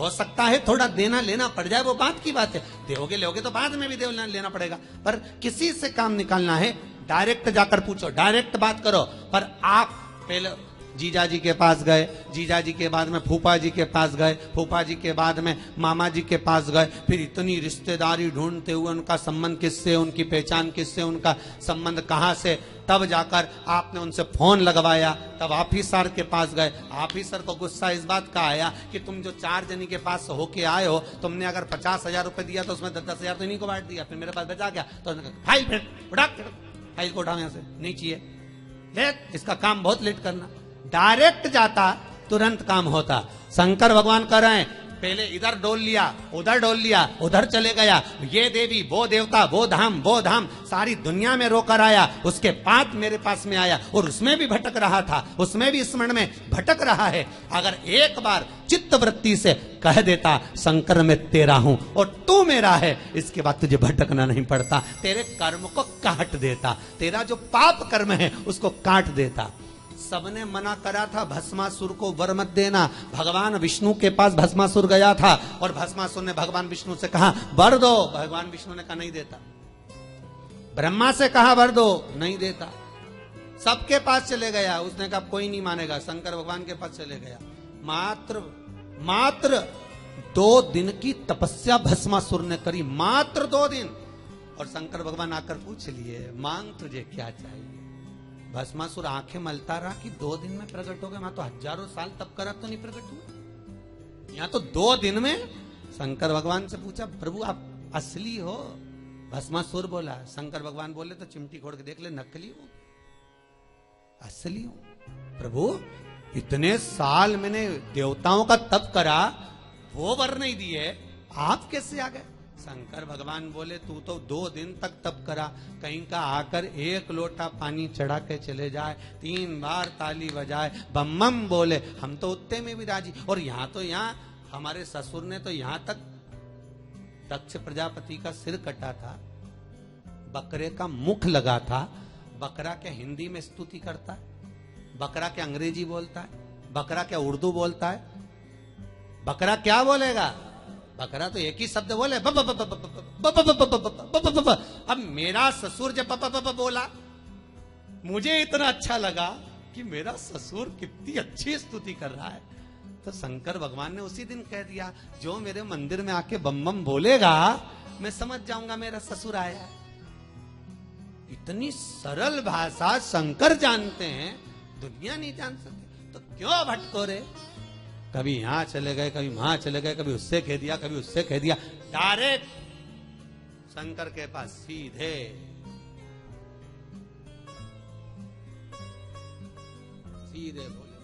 हो सकता है थोड़ा देना लेना पड़ जाए, वो बात की बात है, दोगे लोगे तो बाद में भी देना लेना पड़ेगा, पर किसी से काम निकालना है डायरेक्ट जाकर पूछो, डायरेक्ट बात करो। पर आप पहले जीजा जी के पास गए, जीजा जी के बाद में फूफा जी के पास गए, फूफा जी के बाद में मामा जी के पास गए, फिर इतनी रिश्तेदारी ढूंढते हुए उनका संबंध किससे, उनकी पहचान किससे, उनका संबंध कहां से, तब जाकर आपने उनसे फोन लगवाया, तब ऑफिसर के पास गए। ऑफिसर को गुस्सा इस बात का आया कि तुम जो 4 जनी के पास होके आए हो, तुमने अगर 50,000 रुपए दिया तो उसमें 10,000 तो इन्हीं को बांट दिया, फिर मेरे पास बचा गया। तो फाइल फाइल को उठाओ यहां से, नहीं चाहिए, लेट, इसका काम बहुत लेट करना। डायरेक्ट जाता तुरंत काम होता। शंकर भगवान कह रहे हैं पहले इधर डोल लिया, उधर डोल लिया, उधर चले गया, ये देवी वो देवता वो धाम सारी दुनिया में रोकर आया, उसके बाद मेरे पास में आया और उसमें भी भटक रहा था, उसमें भी स्मरण में भटक रहा है। अगर एक बार चित्त वृत्ति से कह देता शंकर मैं तेरा हूं और तू मेरा है, इसके बाद तुझे भटकना नहीं पड़ता, तेरे कर्म को काट देता, तेरा जो पाप कर्म है उसको काट देता। सबने मना करा था भस्मासुर को वर मत देना, भगवान विष्णु के पास भस्मासुर गया था और भस्मासुर ने भगवान विष्णु से कहा वर दो, भगवान विष्णु ने कहा नहीं देता। ब्रह्मा से कहा वर दो, नहीं देता। सबके पास चले गया, उसने कहा कोई नहीं मानेगा, शंकर भगवान के पास चले गया। मात्र 2 दिन की तपस्या भस्मासुर ने करी, मात्र 2 दिन। और शंकर भगवान आकर पूछ लिए मांग तुझे क्या चाहिए। भस्मासुर आंखें मलता रहा कि 2 दिन में प्रकट हो गया, मैं तो हजारों साल तप करा तो नहीं प्रकट हुआ, यहां तो 2 दिन में। शंकर भगवान से पूछा प्रभु आप असली हो? भस्मासुर बोला, शंकर भगवान बोले तो चिमटी खोड़ के देख ले, नकली हो असली हो? प्रभु इतने साल मैंने देवताओं का तप करा, वो वर नहीं दिए, आप कैसे आ गए? शंकर भगवान बोले तू तो 2 दिन तक तप करा, कहीं का आकर 1 लोटा पानी चढ़ा के चले जाए, 3 बार ताली बजाए, बम बम बोले, हम तो उतने में भी राजी। और यहाँ हमारे ससुर ने तो यहाँ तक दक्ष प्रजापति का सिर कटा था, बकरे का मुख लगा था। बकरा क्या हिंदी में स्तुति करता है? बकरा क्या अंग्रेजी बोलता है? बकरा क्या उर्दू बोलता है? बकरा क्या बोलेगा? बकरा तो एक ही शब्द बोले, अब मेरा ससुर जब बोला, मुझे इतना अच्छा लगा कि मेरा ससुर कितनी अच्छी स्तुति कर रहा है, तो शंकर भगवान ने उसी दिन कह दिया जो मेरे मंदिर में आके बम बम बोलेगा मैं समझ जाऊंगा मेरा ससुर आया है। इतनी सरल भाषा शंकर जानते हैं, दुनिया नहीं जान सकती, तो क्यों भटको रे? कभी यहां चले गए, कभी वहां चले गए, कभी उससे कह दिया, कभी उससे कह दिया, डायरेक्ट शंकर के पास सीधे। सीधे बोले,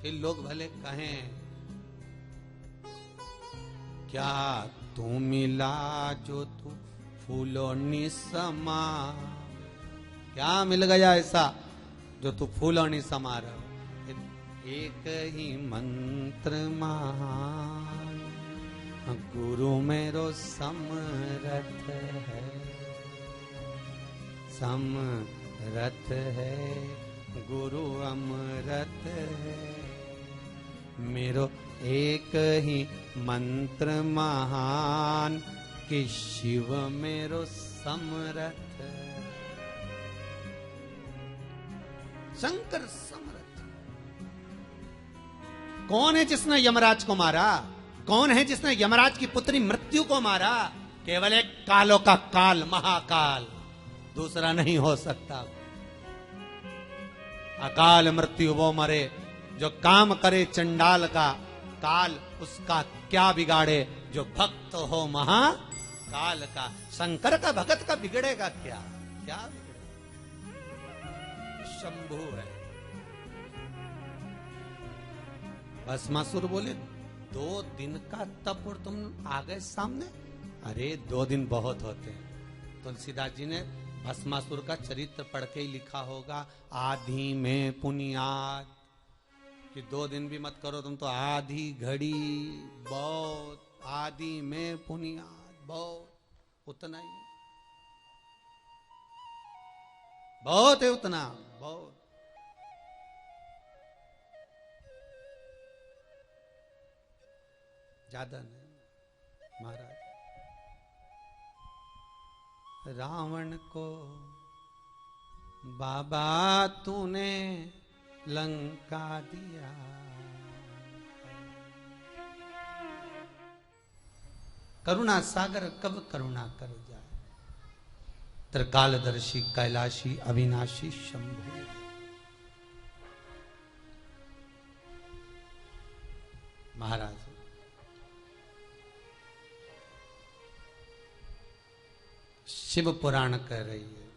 फिर लोग भले कहें क्या तू मिला जो तू फूलों निसमा, क्या मिल गया ऐसा जो तू फूलों निसमा रहा? एक ही मंत्र महान गुरु मेरो समरथ है, समरथ है गुरु अमरत है, मेरो एक ही मंत्र महान कि शिव मेरो समरथ। शंकर समरथ। कौन है जिसने यमराज को मारा? कौन है जिसने यमराज की पुत्री मृत्यु को मारा? केवल एक कालों का काल, महाकाल, दूसरा नहीं हो सकता। अकाल मृत्यु वो मरे जो काम करे चंडाल का, काल उसका क्या बिगाड़े जो भक्त हो महाकाल का। शंकर का भगत का बिगड़ेगा क्या? क्या बिगड़ेगा? शंभु है। भस्मासुर बोले 2 दिन का तप और तुम आ गए सामने? अरे 2 दिन बहुत होते हैं। तुलसीदास जी ने भस्मासुर का चरित्र पढ़ के ही लिखा होगा, आधी में पुनियाद, कि 2 दिन भी मत करो तुम तो आधी घड़ी बहुत, आधी में पुनियाद बहुत, उतना ही बहुत है, उतना बहुत। ज्यादा नहीं महाराज। रावण को बाबा तूने लंका दिया, करुणा सागर कब करुणा कर जाए, त्रिकालदर्शी कैलाशी अविनाशी शंभु। महाराज शिव पुराण कह रही है,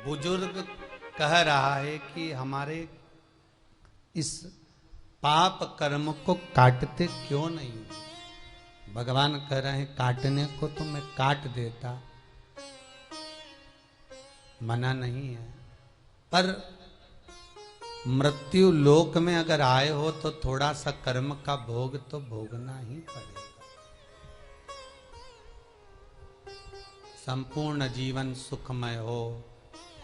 बुजुर्ग कह रहा है कि हमारे इस पाप कर्म को काटते क्यों नहीं। भगवान कह रहे हैं काटने को तो मैं काट देता, मना नहीं है, पर मृत्यु लोक में अगर आए हो तो थोड़ा सा कर्म का भोग तो भोगना ही पड़ेगा। संपूर्ण जीवन सुखमय हो,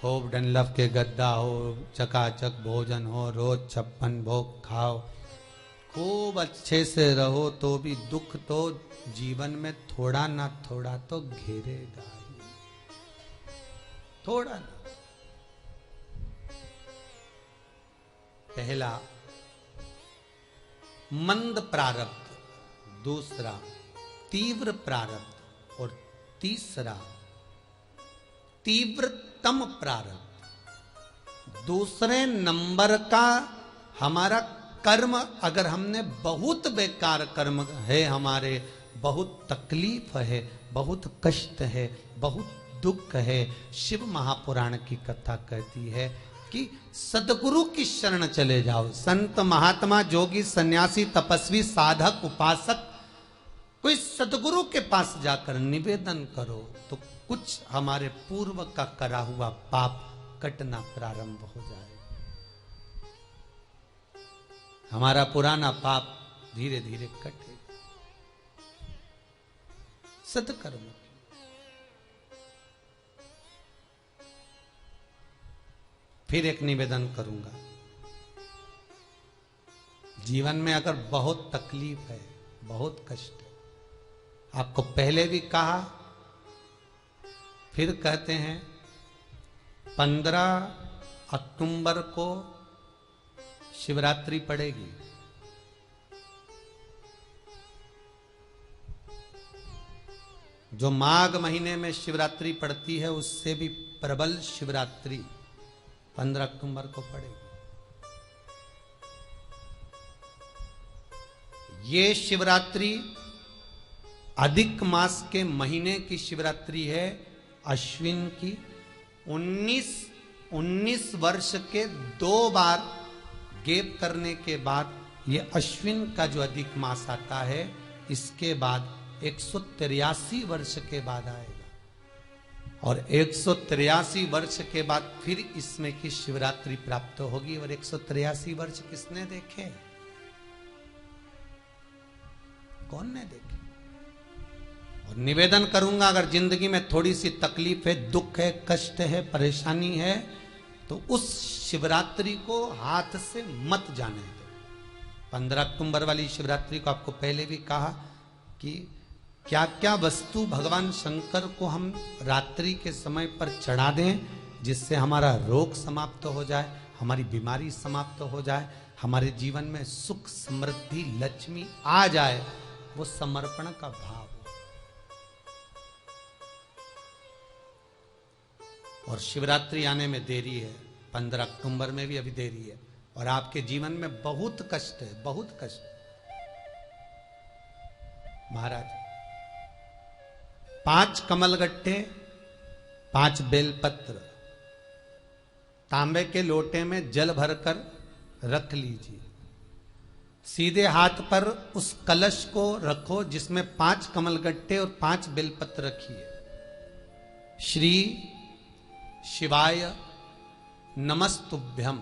खूब डनलफ के गद्दा हो, चकाचक भोजन हो, रोज 56 भोग खाओ, खूब अच्छे से रहो, तो भी दुख तो जीवन में थोड़ा ना थोड़ा तो घेरेगा ही, थोड़ा ना। पहला मंद प्रारब्ध, दूसरा तीव्र प्रारब्ध और तीसरा तीव्रतम प्रारब्ध। दूसरे नंबर का हमारा कर्म, अगर हमने बहुत बेकार कर्म है, हमारे बहुत तकलीफ है, बहुत कष्ट है, बहुत दुख है, शिव महापुराण की कथा कहती है कि सदगुरु की शरण चले जाओ। संत महात्मा जोगी सन्यासी तपस्वी साधक उपासक कोई सदगुरु के पास जाकर निवेदन करो तो कुछ हमारे पूर्व का करा हुआ पाप कटना प्रारंभ हो जाए। हमारा पुराना पाप धीरे धीरे कटे। सत्कर्म फिर एक निवेदन करूंगा, जीवन में अगर बहुत तकलीफ है, बहुत कष्ट है, आपको पहले भी कहा फिर कहते हैं, 15 अक्टूबर को शिवरात्रि पड़ेगी। जो माघ महीने में शिवरात्रि पड़ती है उससे भी प्रबल शिवरात्रि 15 अक्टूबर को पड़ेगी। ये शिवरात्रि अधिक मास के महीने की शिवरात्रि है, अश्विन की। 19 वर्ष के 2 बार गैप करने के बाद ये अश्विन का जो अधिक मास आता है, इसके बाद 183 वर्ष के बाद आएगा, और 183 वर्ष के बाद फिर इसमें की शिवरात्रि प्राप्त होगी। और 183 वर्ष किसने देखे? कौन ने देखे? और निवेदन करूंगा, अगर जिंदगी में थोड़ी सी तकलीफ है, दुख है, कष्ट है, परेशानी है, तो उस शिवरात्रि को हाथ से मत जाने दो। 15 अक्टूबर वाली शिवरात्रि को आपको पहले भी कहा कि क्या क्या वस्तु भगवान शंकर को हम रात्रि के समय पर चढ़ा दें, जिससे हमारा रोग समाप्त हो जाए, हमारी बीमारी समाप्त हो जाए, हमारे जीवन में सुख समृद्धि लक्ष्मी आ जाए। वो समर्पण का भाव। और शिवरात्रि आने में देरी है, 15 अक्टूबर में भी अभी देरी है, और आपके जीवन में बहुत कष्ट है, बहुत कष्ट। महाराज 5 कमलगट्टे, 5 बेलपत्र तांबे के लोटे में जल भरकर रख लीजिए। सीधे हाथ पर उस कलश को रखो जिसमें 5 कमलगट्टे और 5 बेलपत्र रखिए। श्री शिवाय नमस्तुभ्यम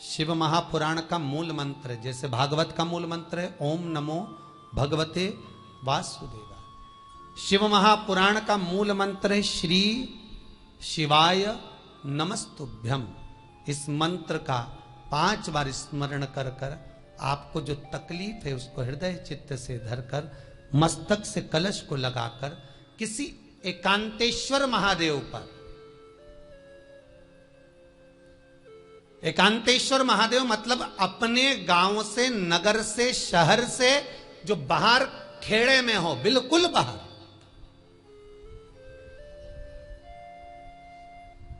शिव महापुराण का मूल मंत्र है, जैसे भागवत का मूल मंत्र है ओम नमो भगवते वासुदेवाय। शिव महापुराण का मूल मंत्र है श्री शिवाय नमस्तुभ्यम। इस मंत्र का 5 बार स्मरण कर कर आपको जो तकलीफ है उसको हृदय चित्त से धरकर मस्तक से कलश को लगाकर किसी एकांतेश्वर महादेव पर, एकांतेश्वर महादेव मतलब अपने गांव से, नगर से, शहर से जो बाहर खेड़े में हो, बिल्कुल बाहर,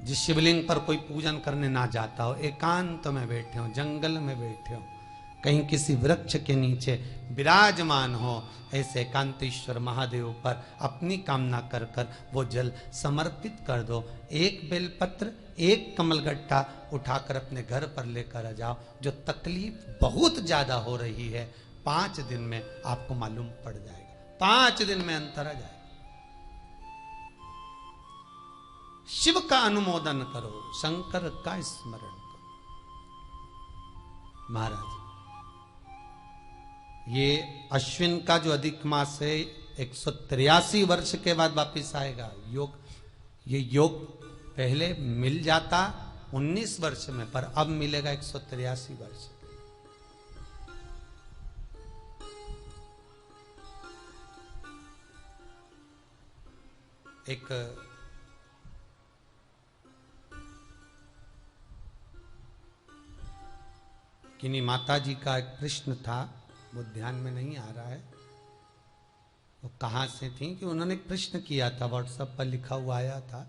जिस शिवलिंग पर कोई पूजन करने ना जाता हो, एकांत में बैठे हो, जंगल में बैठे हो, कहीं किसी वृक्ष के नीचे विराजमान हो, ऐसे एकांतेश्वर महादेव पर अपनी कामना कर कर वो जल समर्पित कर दो। एक बेलपत्र, एक कमलगट्टा उठाकर अपने घर पर लेकर आ जाओ। जो तकलीफ बहुत ज्यादा हो रही है 5 दिन में आपको मालूम पड़ जाएगा, 5 दिन में अंतर आ जाएगा। शिव का अनुमोदन करो, शंकर का स्मरण करो। महाराज, ये अश्विन का जो अधिक मास है 183 वर्ष के बाद वापिस आएगा। योग, ये योग पहले मिल जाता 19 वर्ष में, पर अब मिलेगा 183 वर्ष। एक किन्हीं माता जी का एक प्रश्न था, वो ध्यान में नहीं आ रहा है वो कहां से थी, कि उन्होंने एक प्रश्न किया था, व्हाट्सएप पर लिखा हुआ आया था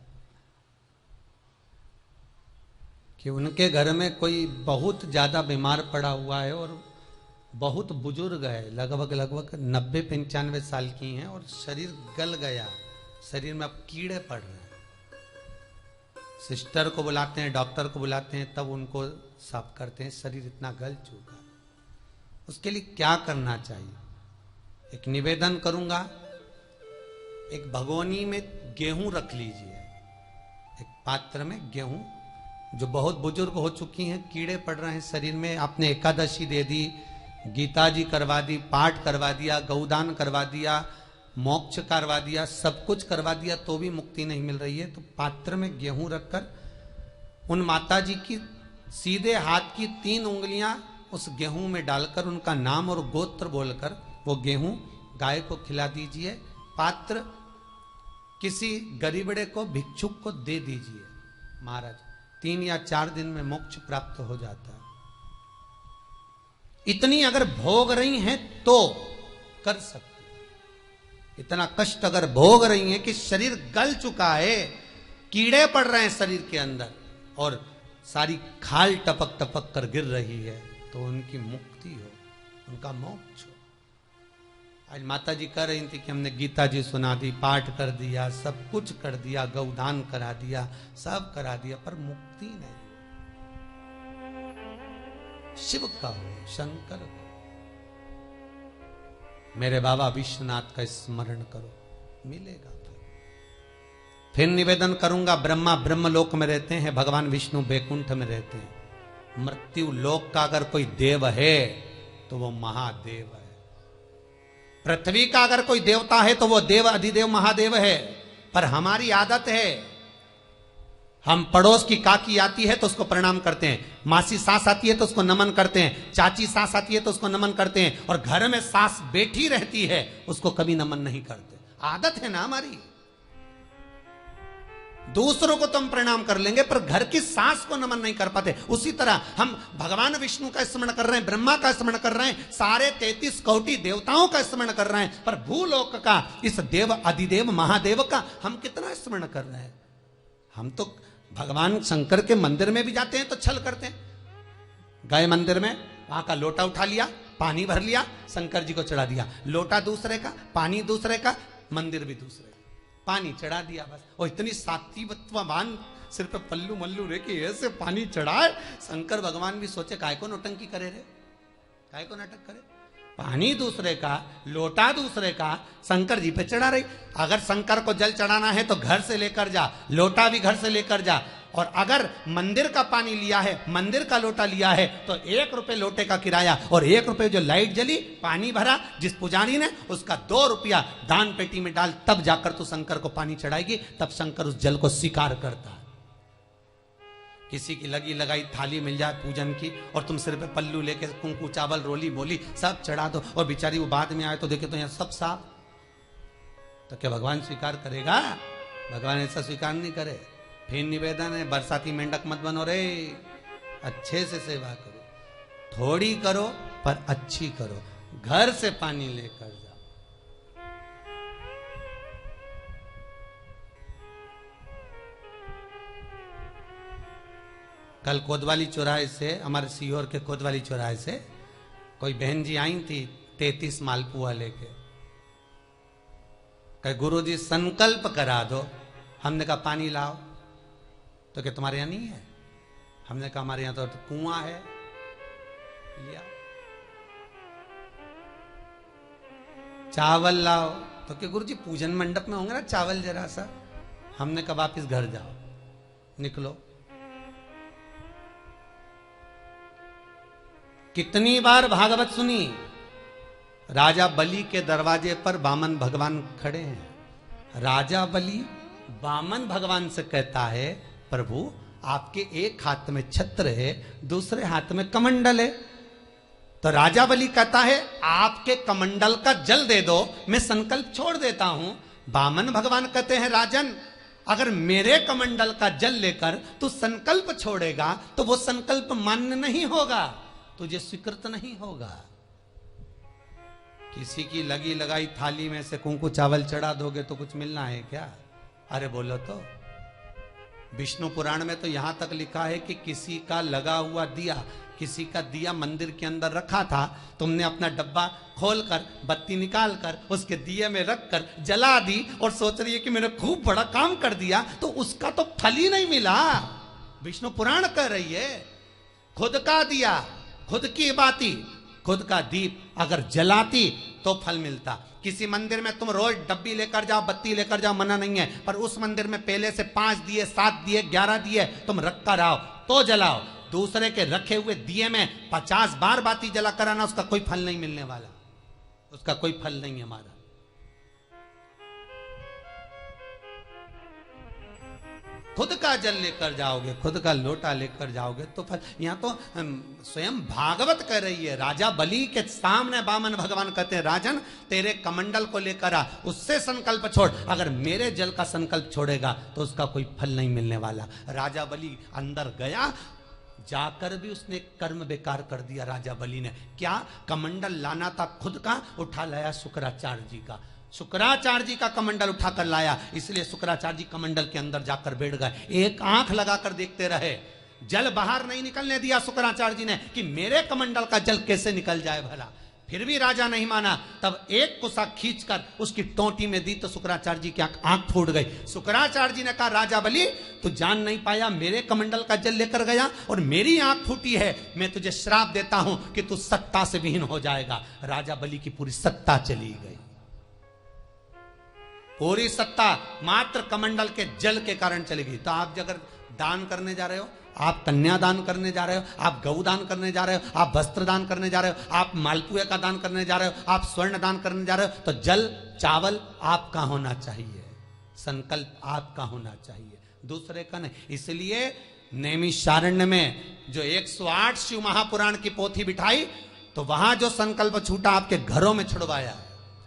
कि उनके घर में कोई बहुत ज्यादा बीमार पड़ा हुआ है और बहुत बुजुर्ग है, लगभग 90-95 साल की हैं और शरीर गल गया, शरीर में अब कीड़े पड़ रहे हैं। सिस्टर को बुलाते हैं, डॉक्टर को बुलाते हैं, तब उनको साफ करते हैं, शरीर इतना गल चुका। उसके लिए क्या करना चाहिए? एक निवेदन करूंगा, एक भगोनी में गेहूं रख लीजिए, एक पात्र में गेहूं, जो बहुत बुजुर्ग हो चुकी हैं, कीड़े पड़ रहे हैं शरीर में, आपने एकादशी दे दी, गीता जी करवा दी, पाठ करवा दिया, गौदान करवा दिया, मोक्ष करवा दिया, सब कुछ करवा दिया, तो भी मुक्ति नहीं मिल रही है, तो पात्र में गेहूं रखकर उन माता जी की सीधे हाथ की 3 उंगलियां उस गेहूं में डालकर उनका नाम और गोत्र बोलकर वो गेहूं गाय को खिला दीजिए। पात्र किसी गरीबड़े को, भिक्षुक को दे दीजिए। महाराज, 3 या 4 दिन में मोक्ष प्राप्त हो जाता है। इतनी अगर भोग रही हैं तो कर सकते, इतना कष्ट अगर भोग रही हैं कि शरीर गल चुका है, कीड़े पड़ रहे हैं शरीर के अंदर और सारी खाल टपक टपक कर गिर रही है, तो उनकी मुक्ति हो, उनका मोक्ष हो। आज माता जी कह रही थी कि हमने गीता जी सुना दी, पाठ कर दिया, सब कुछ कर दिया, गौदान करा दिया, सब करा दिया, पर मुक्ति नहीं। शिव का हो, शंकर का, मेरे बाबा विश्वनाथ का स्मरण करो, मिलेगा। फिर निवेदन करूंगा, ब्रह्मा ब्रह्मलोक में रहते हैं, भगवान विष्णु बैकुंठ में रहते हैं। मृत्यु लोक का अगर कोई देव है तो वो महादेव है। पृथ्वी का अगर कोई देवता है तो वो देव अधिदेव महादेव है। पर हमारी आदत है, हम पड़ोस की काकी आती है तो उसको प्रणाम करते हैं, मासी सास आती है तो उसको नमन करते हैं, चाची सास आती है तो उसको नमन करते हैं, और घर में सास बैठी रहती है उसको कभी नमन नहीं करते। आदत है ना हमारी। दूसरों को तो हम प्रणाम कर लेंगे पर घर की सास को नमन नहीं कर पाते। उसी तरह हम भगवान विष्णु का स्मरण कर रहे हैं, ब्रह्मा का स्मरण कर रहे हैं, सारे 33 कोटि देवताओं का स्मरण कर रहे हैं, पर भूलोक का इस देव अधिदेव महादेव का हम कितना स्मरण कर रहे हैं। हम तो भगवान शंकर के मंदिर में भी जाते हैं तो छल करते हैं, गए मंदिर में, वहां का लोटा उठा लिया, पानी भर लिया, शंकर जी को चढ़ा दिया, लोटा दूसरे का, पानी दूसरे का, मंदिर भी दूसरे का, पानी चढ़ा दिया बस। और इतनी सात्विकवान सिर पे पल्लू मल्लू रे कि ऐसे पानी चढ़ाए, शंकर भगवान भी सोचे काय को नौटंकी करे रे, काय को नाटक करे, पानी दूसरे का, लोटा दूसरे का, शंकर जी पे चढ़ा रही। अगर शंकर को जल चढ़ाना है तो घर से लेकर जा, लोटा भी घर से लेकर जा, और अगर मंदिर का पानी लिया है, मंदिर का लोटा लिया है तो 1 रुपए लोटे का किराया, और 1 रुपए जो लाइट जली, पानी भरा जिस पुजारी ने, उसका 2 रुपया दान पेटी में डाल, तब जाकर तू शंकर को पानी चढ़ाएगी, तब शंकर उस जल को स्वीकार करता है। किसी की लगी लगाई थाली मिल जाए पूजन की और तुम सिर पे पल्लू लेके कुंकू चावल रोली बोली सब चढ़ा दो और बेचारी वो बाद में आए तो देखे तो यहाँ सब साफ, तो क्या भगवान स्वीकार करेगा? भगवान ऐसा स्वीकार नहीं करे। फिर निवेदन है, बरसाती मेंढक मत बनो रे, अच्छे से सेवा करो, थोड़ी करो पर अच्छी करो, घर से पानी लेकर जाओ। कल कोतवाली चौराहे से, हमारे सीहोर के कोतवाली चौराहे से कोई बहन जी आई थी 33 मालपुआ लेके, कहे गुरुजी संकल्प करा दो। हमने कहा पानी लाओ, तो क्या तुम्हारे यहां नहीं है? हमने कहा हमारे यहां तो कुआं है, लिया। चावल लाओ, तो क्या गुरुजी पूजन मंडप में होंगे ना चावल जरा सा। हमने कहा वापिस घर जाओ, निकलो। कितनी बार भागवत सुनी, राजा बलि के दरवाजे पर वामन भगवान खड़े हैं। राजा बलि वामन भगवान से कहता है प्रभु आपके एक हाथ में छत्र है, दूसरे हाथ में कमंडल है। तो राजा बलि कहता है आपके कमंडल का जल दे दो, मैं संकल्प छोड़ देता हूं। वामन भगवान कहते हैं राजन अगर मेरे कमंडल का जल लेकर तू संकल्प छोड़ेगा तो वो संकल्प मान्य नहीं होगा, तुझे स्वीकृत नहीं होगा। किसी की लगी लगाई थाली में से कुंकू चावल चढ़ा दोगे तो कुछ मिलना है क्या? अरे बोलो तो। विष्णु पुराण में तो यहां तक लिखा है कि किसी का लगा हुआ दिया, किसी का दिया मंदिर के अंदर रखा था, तुमने अपना डब्बा खोलकर बत्ती निकालकर उसके दिए में रखकर जला दी और सोच रही है कि मैंने खूब बड़ा काम कर दिया, तो उसका तो फल ही नहीं मिला। विष्णु पुराण कह रही है खुद का दिया, खुद की बाती, खुद का दीप अगर जलाती तो फल मिलता। किसी मंदिर में तुम रोज डब्बी लेकर जाओ, बत्ती लेकर जाओ, मना नहीं है, पर उस मंदिर में पहले से 5 दिए, 7 दिए, 11 दिए तुम रख कर आओ तो जलाओ। दूसरे के रखे हुए दिए में 50 बार बाती जला कर आना, उसका कोई फल नहीं मिलने वाला, उसका कोई फल नहीं है हमारा। खुद का जल लेकर जाओगे, खुद का लोटा लेकर जाओगे तो फल। यहां तो स्वयं भागवत कह रही है, राजा बलि के सामने वामन भगवान कहते हैं राजन तेरे कमंडल को लेकर आ, उससे संकल्प छोड़, अगर मेरे जल का संकल्प छोड़ेगा तो उसका कोई फल नहीं मिलने वाला। राजा बलि अंदर गया, जाकर भी उसने कर्म बेकार कर दिया। राजा बलि ने क्या, कमंडल लाना था खुद का, उठा लाया शुक्राचार्य जी का। शुक्राचार्य जी का कमंडल उठाकर लाया, इसलिए शुक्राचार्य जी कमंडल के अंदर जाकर बैठ गए, एक आंख लगाकर देखते रहे। जल बाहर नहीं निकलने दिया शुक्राचार्य जी ने कि मेरे कमंडल का जल कैसे निकल जाए भला। फिर भी राजा नहीं माना, तब एक कुसा खींचकर उसकी टोंटी में दी तो शुक्राचार्य जी की आंख फूट गई। शुक्राचार्य जी ने कहा राजा बलि तू जान नहीं पाया, मेरे कमंडल का जल लेकर गया और मेरी आंख फूटी है, मैं तुझे श्राप देता हूं कि तू सत्ता से विहीन हो जाएगा। राजा बलि की पूरी सत्ता चली गई, पूरी सत्ता मात्र कमंडल के जल के कारण चलेगी। तो आप अगर दान करने जा रहे हो, आप कन्या दान करने जा रहे हो, आप गौ दान करने जा रहे हो, आप वस्त्र दान करने जा रहे हो, आप मालपुए का दान करने जा रहे हो, आप स्वर्ण दान करने जा रहे हो, तो जल चावल आपका होना चाहिए, संकल्प आपका होना चाहिए, दूसरे का नहीं। इसलिए नैमिषारण्य में जो 108 शिव महापुराण की पोथी बिठाई, तो वहां जो संकल्प छूटा आपके घरों में छुड़वाया,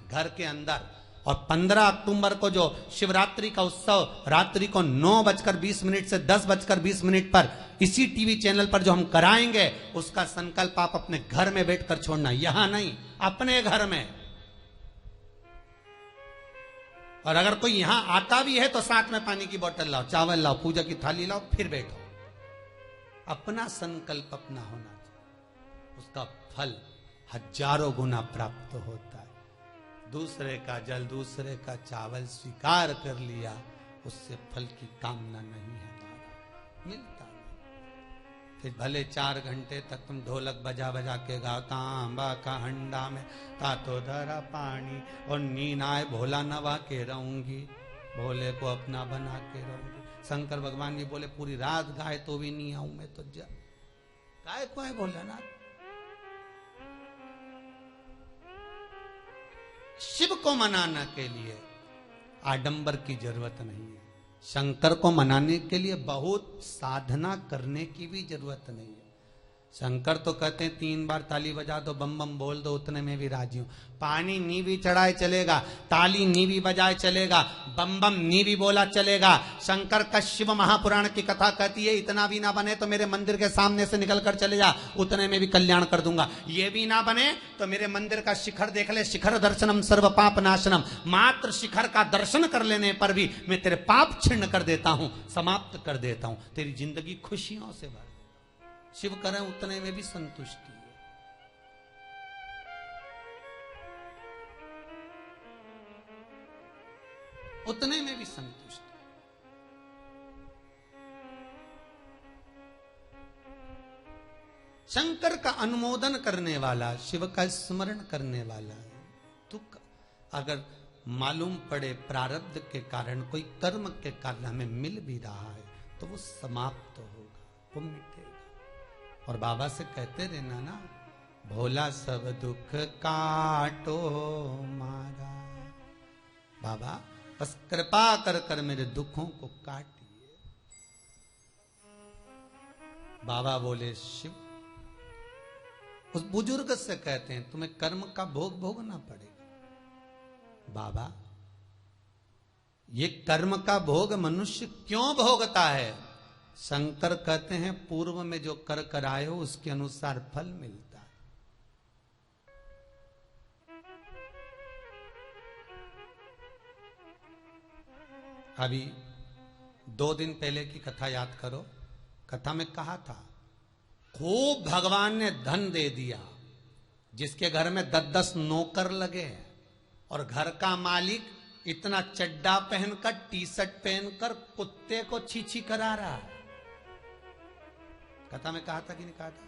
घर के अंदर। और 15 अक्टूबर को जो शिवरात्रि का उत्सव रात्रि को 9:20 से 10:20 पर इसी टीवी चैनल पर जो हम कराएंगे, उसका संकल्प आप अपने घर में बैठकर छोड़ना, यहां नहीं, अपने घर में। और अगर कोई यहां आता भी है तो साथ में पानी की बोतल लाओ, चावल लाओ, पूजा की थाली लाओ, फिर बैठो। अपना संकल्प अपना होना चाहिए, उसका फल हजारों गुना प्राप्त होता है। दूसरे का जल, दूसरे का चावल स्वीकार कर लिया, उससे फल की कामना नहीं है, हमारा मिलता नहीं। फिर भले 4 घंटे तक तुम ढोलक बजा बजा के गाओ, तांबा का हंडा में तातो धरा पानी और नींद आए भोला नवा के रहूंगी, भोले को अपना बना के रहूंगी। शंकर भगवान जी बोले पूरी रात गाए तो भी नहीं आऊं मैं, तो गाय को है भोलेनाथ। शिव को मनाने के लिए आडंबर की जरूरत नहीं है, शंकर को मनाने के लिए बहुत साधना करने की भी जरूरत नहीं है। शंकर तो कहते हैं 3 बार ताली बजा दो, बम बम बोल दो, उतने में भी राजी हूं। पानी नी भी चढ़ाए चलेगा, ताली नी भी बजाए चलेगा, बम बम नी भी बोला चलेगा। शंकर का शिव महापुराण की कथा कहती है इतना भी ना बने तो मेरे मंदिर के सामने से निकल कर चले जा, उतने में भी कल्याण कर दूंगा। ये भी ना बने तो मेरे मंदिर का शिखर देख ले, शिखर दर्शनम सर्व पाप नाशनम। मात्र शिखर का दर्शन कर लेने पर भी मैं तेरे पाप छिन्न कर देता हूं, समाप्त कर देता हूं, तेरी जिंदगी खुशियों से भर। शिव करें उतने में भी संतुष्टि है। उतने में भी संतुष्टि। शंकर का अनुमोदन करने वाला, शिव का स्मरण करने वाला है। दुख अगर मालूम पड़े प्रारब्ध के कारण, कोई कर्म के कारण हमें मिल भी रहा है तो वो समाप्त होगा, वो मिटेगा। और बाबा से कहते रहना ना, भोला सब दुख काटो मारा। बाबा बस कृपा कर कर मेरे दुखों को काटिए। बाबा बोले शिव उस बुजुर्ग से कहते हैं तुम्हें कर्म का भोग भोगना पड़ेगा। बाबा ये कर्म का भोग मनुष्य क्यों भोगता है? शंकर कहते हैं पूर्व में जो कर कराए हो उसके अनुसार फल मिलता है। अभी 2 दिन पहले की कथा याद करो। कथा में कहा था खूब भगवान ने धन दे दिया, जिसके घर में 10-10 नौकर लगे और घर का मालिक इतना चड्डा पहनकर, टी शर्ट पहनकर कुत्ते को छीछी करा रहा है। कथा में कहा था कि नहीं कहा था?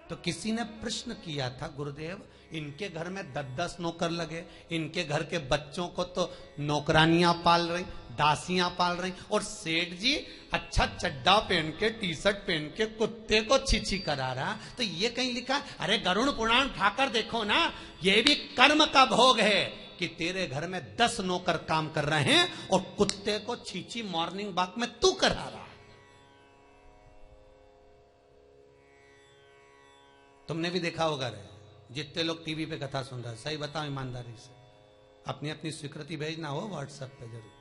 तो किसी ने प्रश्न किया था, गुरुदेव इनके घर में 10-10 नौकर लगे, इनके घर के बच्चों को तो नौकरानियां पाल रही, दासियां पाल रही, और सेठ जी अच्छा चड्डा पहन के, टी शर्ट पहन के कुत्ते को छीछी करा रहा। तो ये कहीं लिखा, अरे गरुड़ पुराण उठाकर देखो ना, ये भी कर्म का भोग है कि तेरे घर में 10 नौकर काम कर रहे हैं और कुत्ते को छीछी मॉर्निंग वॉक में तू करा रहा। तुमने भी देखा होगा रे, जितने लोग टीवी पे कथा सुन रहे हैं, सही बताओ ईमानदारी से, अपनी अपनी स्वीकृति भेजना हो व्हाट्सएप पे जरूर।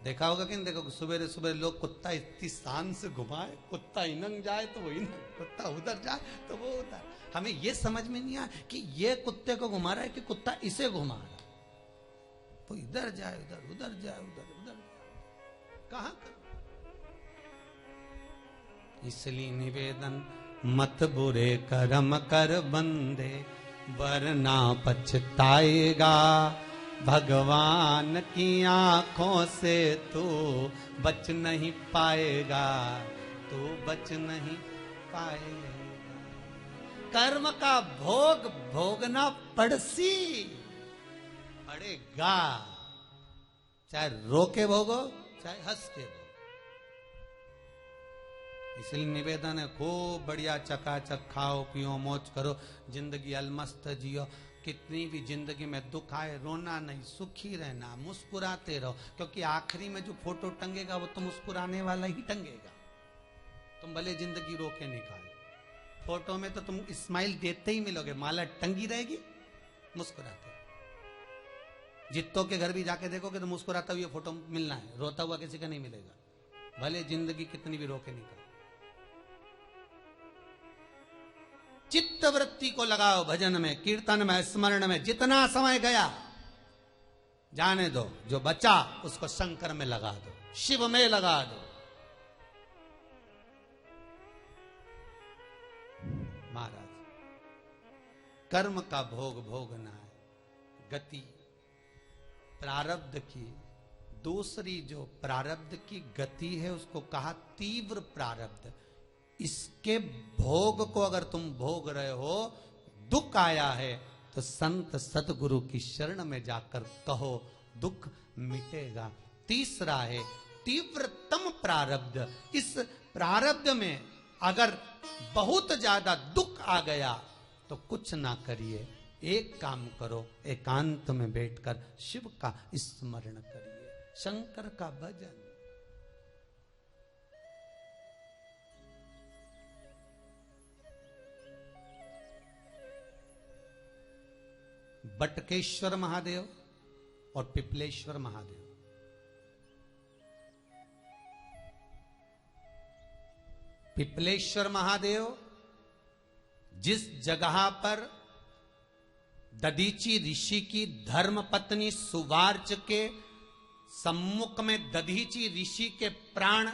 देखा होगा कि नहीं देखो, सुबह सुबह लोग कुत्ता इतनी शान से घुमाए, कुत्ता इनंग जाए तो वो इनंग, कुत्ता उधर जाए तो वो उधर। हमें ये समझ में नहीं आया कि ये कुत्ते को घुमा रहा है कि कुत्ता इसे घुमा रहा है। वो इधर जाए उधर, उधर जाए उधर, उधर जाए, कहां कर। इसलिए निवेदन मत बुरे कर्म कर बंदे, वरना पछताएगा। भगवान की आंखों से तू बच नहीं पाएगा, तू बच नहीं पाएगा। कर्म का भोग भोगना पड़सी पड़ेगा, चाहे रो के भोगो चाहे हंस के भोगो। इसलिए निवेदन है खूब बढ़िया चकाचक खाओ पियो मौज करो, जिंदगी अलमस्त जियो। कितनी भी जिंदगी में दुख आए रोना नहीं, सुखी रहना, मुस्कुराते रहो, क्योंकि आखिरी में जो फोटो टंगेगा वो तो मुस्कुराने वाला ही टंगेगा। तुम भले जिंदगी रो के निकालो, फोटो में तो तुम स्माइल देते ही मिलोगे, माला टंगी रहेगी मुस्कुराते। जित्तों के घर भी जाके देखोगे तो मुस्कुराता हुआ फोटो मिलना है, रोता हुआ किसी का नहीं मिलेगा, भले जिंदगी कितनी भी रो के निकालो। चित्त वृत्ति को लगाओ भजन में, कीर्तन में, स्मरण में। जितना समय गया जाने दो, जो बचा उसको शंकर में लगा दो, शिव में लगा दो। महाराज कर्म का भोग भोगना है, गति प्रारब्ध की। दूसरी जो प्रारब्ध की गति है उसको कहा तीव्र प्रारब्ध। इसके भोग को अगर तुम भोग रहे हो, दुख आया है तो संत सतगुरु की शरण में जाकर कहो, दुख मिटेगा। तीसरा है तीव्रतम प्रारब्ध। इस प्रारब्ध में अगर बहुत ज्यादा दुख आ गया तो कुछ ना करिए, एक काम करो, एकांत में बैठकर शिव का स्मरण करिए। शंकर का भजन। बटकेश्वर महादेव और पिपलेश्वर महादेव, पिपलेश्वर महादेव जिस जगह पर दधीची ऋषि की धर्म पत्नी सुवार्च के सम्मुख में दधीची ऋषि के प्राण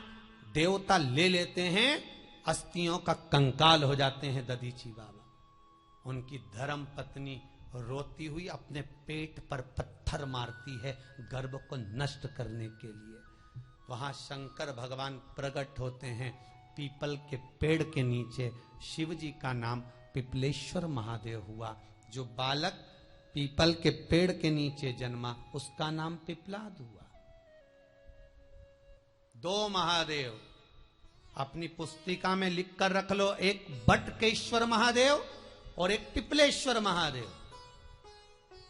देवता ले लेते हैं, अस्थियों का कंकाल हो जाते हैं दधीची बाबा। उनकी धर्म पत्नी रोती हुई अपने पेट पर पत्थर मारती है गर्भ को नष्ट करने के लिए। वहां शंकर भगवान प्रकट होते हैं पीपल के पेड़ के नीचे। शिव जी का नाम पिपलेश्वर महादेव हुआ। जो बालक पीपल के पेड़ के नीचे जन्मा उसका नाम पिपलाद हुआ। दो महादेव अपनी पुस्तिका में लिख कर रख लो, एक बटकेश्वर महादेव और एक पिपलेश्वर महादेव।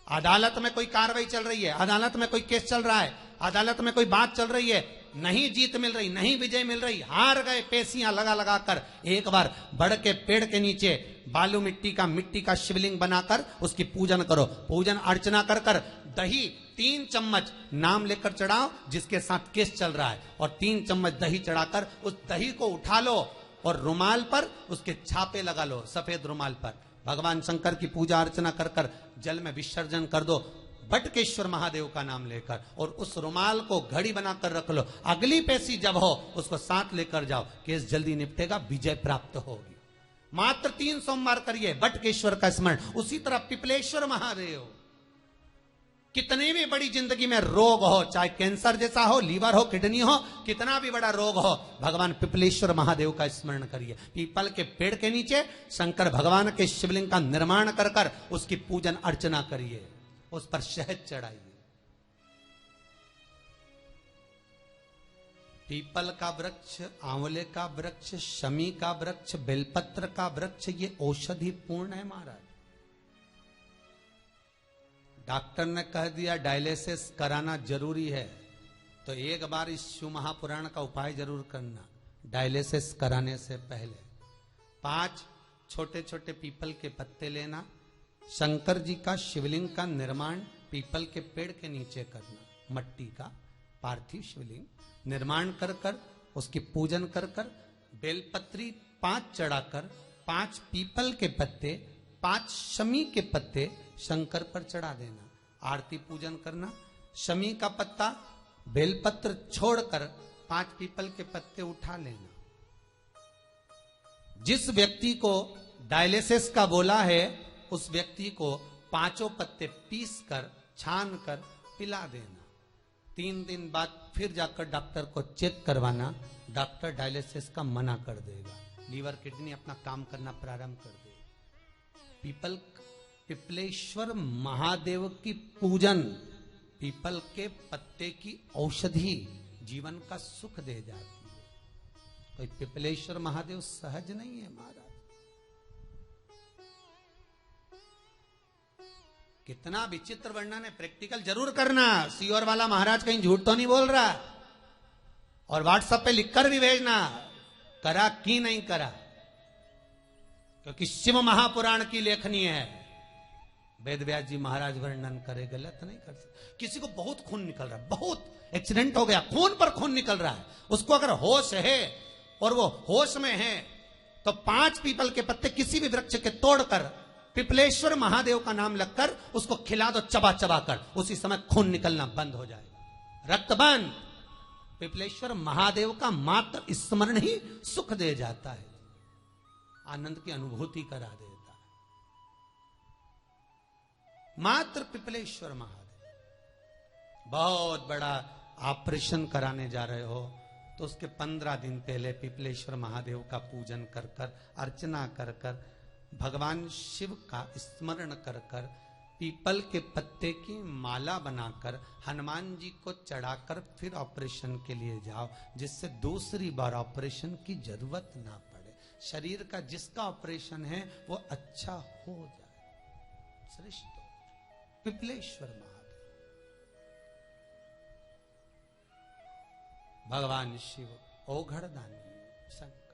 अदालत में कोई कार्रवाई चल रही है, अदालत में कोई केस चल रहा है, अदालत में कोई बात चल रही है, नहीं जीत मिल रही, नहीं विजय मिल रही, हार गए, पेशियां लगा लगा कर एक बार बड़ के पेड़ के नीचे बालू मिट्टी का शिवलिंग बनाकर उसकी पूजन करो। पूजन अर्चना कर कर दही 3 चम्मच नाम लेकर चढ़ाओ जिसके साथ केस चल रहा है, और 3 चम्मच दही चढ़ाकर उस दही को उठा लो और रुमाल पर उसके छापे लगा लो, सफेद रुमाल पर। भगवान शंकर की पूजा अर्चना कर कर जल में विसर्जन कर दो बटकेश्वर महादेव का नाम लेकर, और उस रुमाल को घड़ी बनाकर रख लो। अगली पेशी जब हो उसको साथ लेकर जाओ, केस जल्दी निपटेगा, विजय प्राप्त होगी। मात्र 3 सोमवार करिए बटकेश्वर का स्मरण। उसी तरह पिपलेश्वर महादेव, कितनी भी बड़ी जिंदगी में रोग हो, चाहे कैंसर जैसा हो, लीवर हो, किडनी हो, कितना भी बड़ा रोग हो, भगवान पिपलेश्वर महादेव का स्मरण करिए। पीपल के पेड़ के नीचे शंकर भगवान के शिवलिंग का निर्माण कर कर उसकी पूजन अर्चना करिए, उस पर शहद चढ़ाइए। पीपल का वृक्ष, आंवले का वृक्ष, शमी का वृक्ष, बेलपत्र का वृक्ष, ये औषधि पूर्ण है महाराज। डॉक्टर ने कह दिया डायलिसिस कराना जरूरी है, तो एक बार इस शिव महापुराण का उपाय जरूर करना। डायलिसिस कराने से पहले 5 छोटे छोटे पीपल के पत्ते लेना, शंकर जी का शिवलिंग का निर्माण पीपल के पेड़ के नीचे करना, मट्टी का पार्थिव शिवलिंग निर्माण कर कर उसकी पूजन कर कर बेलपत्री 5 चढ़ाकर 5 पीपल के पत्ते, 5 शमी के पत्ते शंकर पर चढ़ा देना, आरती पूजन करना। शमी का पत्ता बेलपत्र छोड़कर 5 पीपल के पत्ते उठा लेना। जिस व्यक्ति को डायलिसिस का बोला है उस व्यक्ति को 5 पत्ते पीस कर छान कर पिला देना। 3 दिन बाद फिर जाकर डॉक्टर को चेक करवाना, डॉक्टर डायलिसिस का मना कर देगा, लीवर किडनी अपना काम करना प्रारंभ कर देगा। पिपलेश्वर महादेव की पूजन, पीपल के पत्ते की औषधि जीवन का सुख दे जाती है। कोई पिपलेश्वर महादेव सहज नहीं है महाराज। कितना विचित्र वर्णन है, प्रैक्टिकल जरूर करना। सीओर वाला महाराज कहीं झूठ तो नहीं बोल रहा, और व्हाट्सएप पे लिखकर भी भेजना करा कि नहीं करा, क्योंकि शिव महापुराण की लेखनी है। वेद व्यास जी महाराज वर्णन करे, गलत नहीं कर सकते। किसी को बहुत खून निकल रहा है, बहुत एक्सीडेंट हो गया, खून पर खून निकल रहा है, उसको अगर होश है और वो होश में है तो 5 पीपल के पत्ते किसी भी वृक्ष के तोड़कर पिपलेश्वर महादेव का नाम लगकर उसको खिला दो चबा चबा कर, उसी समय खून निकलना बंद हो जाएगा, रक्त बंद। पिपलेश्वर महादेव का मात्र स्मरण ही सुख दे जाता है, आनंद की अनुभूति करा देता है। मात्र पिपलेश्वर महादेव। बहुत बड़ा ऑपरेशन कराने जा रहे हो तो उसके 15 दिन पहले पिपलेश्वर महादेव का पूजन कर कर, अर्चना कर कर, भगवान शिव का स्मरण कर कर, पीपल के पत्ते की माला बनाकर हनुमान जी को चढ़ाकर फिर ऑपरेशन के लिए जाओ, जिससे दूसरी बार ऑपरेशन की जरूरत ना पड़े। शरीर का जिसका ऑपरेशन है वो अच्छा हो जाए। श्रेष्ठ पिपलेश्वर महादेव। भगवान शिव ओघड़ दानी। सब